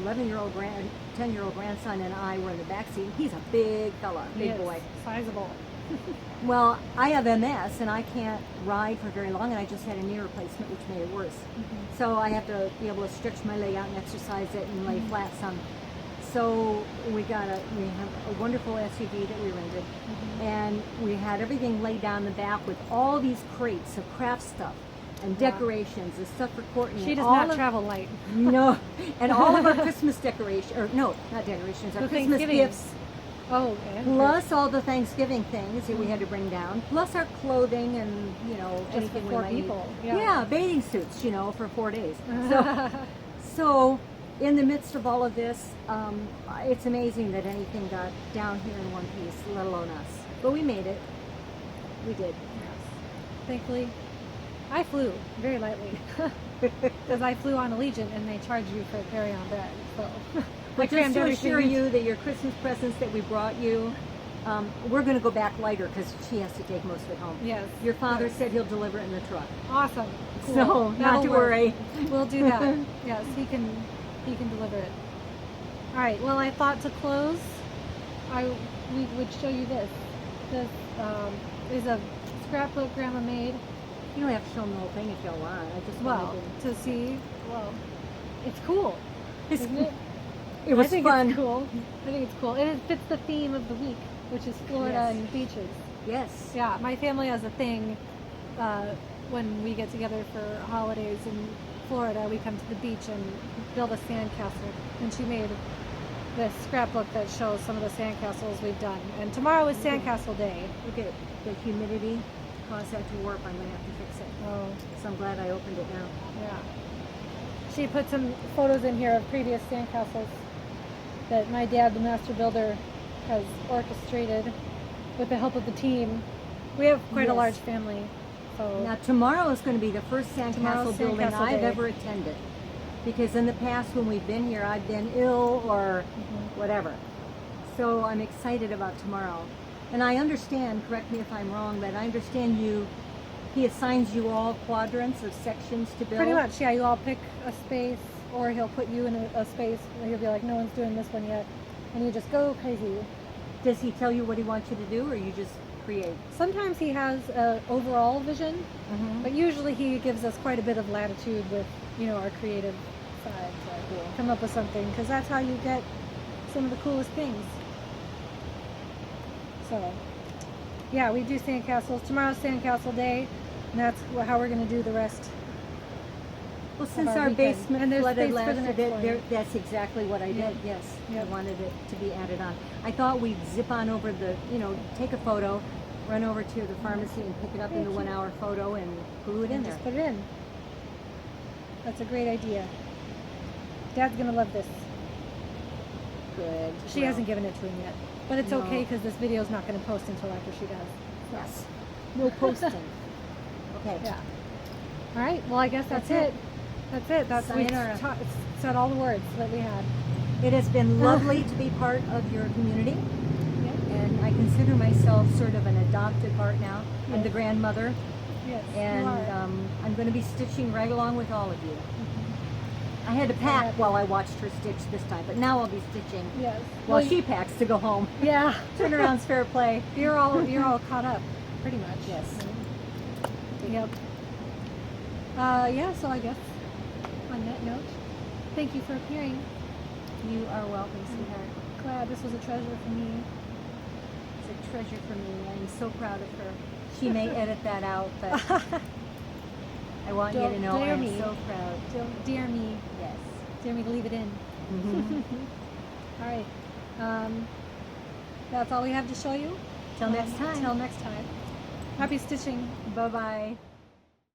10-year-old grandson and I were in the back seat. He's a big fella, big boy. Sizable. Well, I have MS, and I can't ride for very long, and I just had a knee replacement, which made it worse. So I have to be able to stretch my leg out and exercise it and lay flat some. So we have a wonderful SUV that we rented, and we had everything laid down in the back with all these crates of craft stuff and decorations and stuff for Courtney. She does not travel light. No, and all of our Christmas decorations, or no, not decorations, our The Christmas Thanksgiving gifts. Oh, okay. Plus all the Thanksgiving things that we had to bring down, plus our clothing and, Just anything for we 4 might need. people. Yeah, bathing suits, for 4 days. So in the midst of all of this, it's amazing that anything got down here in one piece, let alone us. But we made it. We did. Yes. Thankfully, I flew very lightly because I flew on Allegiant and they charge you for a carry-on bag. So But just to assure you that your Christmas presents that we brought you, we're going to go back lighter because she has to take most of it home. Yes. Your father said he'll deliver it in the truck. Awesome. Cool. So not That'll to work. worry. We'll do that. Yes, he can deliver it. All right. Well, I thought to close, we would show you this. This is a scrapbook Grandma made. You don't have to show them the whole thing if you want. I just Well, wanted to see. Well, it's cool, to. isn't it? It was I think fun. It's cool. I think it's cool. It fits the theme of the week, which is Florida Yes. and beaches. Yes. Yeah, my family has a thing when we get together for holidays in Florida. We come to the beach and build a sandcastle. And she made this scrapbook that shows some of the sandcastles we've done. And tomorrow is Sandcastle Day. Look at the humidity caused that to warp. I'm going to have to fix it. Oh, So I'm glad I opened it now. yeah. She put some photos in here of previous sandcastles that my dad, the master builder, has orchestrated with the help of the team. We have quite a Yes. large family, so Now tomorrow is going to be the first Tomorrow's sandcastle building Sandcastle I've Day. ever attended. Because in the past when we've been here, I've been ill or whatever. So I'm excited about tomorrow. And I understand, correct me if I'm wrong, but I understand he assigns you all quadrants of sections to build. pretty much, yeah. You all pick a space, or he'll put you in a space where he'll be like, no one's doing this one yet, and you just go crazy. Does he tell you what he wants you to do, or you just create? Sometimes he has an overall vision, but usually he gives us quite a bit of latitude with, our creative side to come up with something, because that's how you get some of the coolest things. So, yeah, we do sandcastles. Tomorrow's Sandcastle Day, and that's how we're going to do the rest. Well, since our our weekend. basement And there's flooded space for the last, next one. that's exactly what I did. Yeah. Yes, I Yep. wanted it to be added on. I thought we'd zip on over take a photo, run over to the pharmacy and pick it up in the 1 hour photo and glue it in there. Just put it in. That's a great idea. Dad's going to love this. Good. She Well, hasn't given it to him yet. But it's No. okay because this video is not going to post until after she does. Yes. No posting. Okay. Yeah. All right. Well, I guess that's That's it. That's it. That's we Sayonara. said all the words that we had. It has been lovely to be part of your community, Yeah. and I consider myself sort of an adopted part now. I'm Yes. the grandmother, Yes. and you are. I'm going to be stitching right along with all of you. I had to pack while I watched her stitch this time, but now I'll be stitching Yes. while Well, she packs to go home. Yeah. Turnaround's fair play. You're all caught up, pretty much. Yes. Yep. Yeah. So I guess on that note, thank you for appearing. You are welcome, sweetheart. Glad this was a treasure for me. It's a treasure for me. I'm so proud of her. She may edit that out, but I want you to Don't know dare I'm me. so proud. Don't dare me. Yes. Dare me to leave it in. Mhm. All right. That's all we have to show you. Till next time. Till next time. Happy stitching. Bye-bye.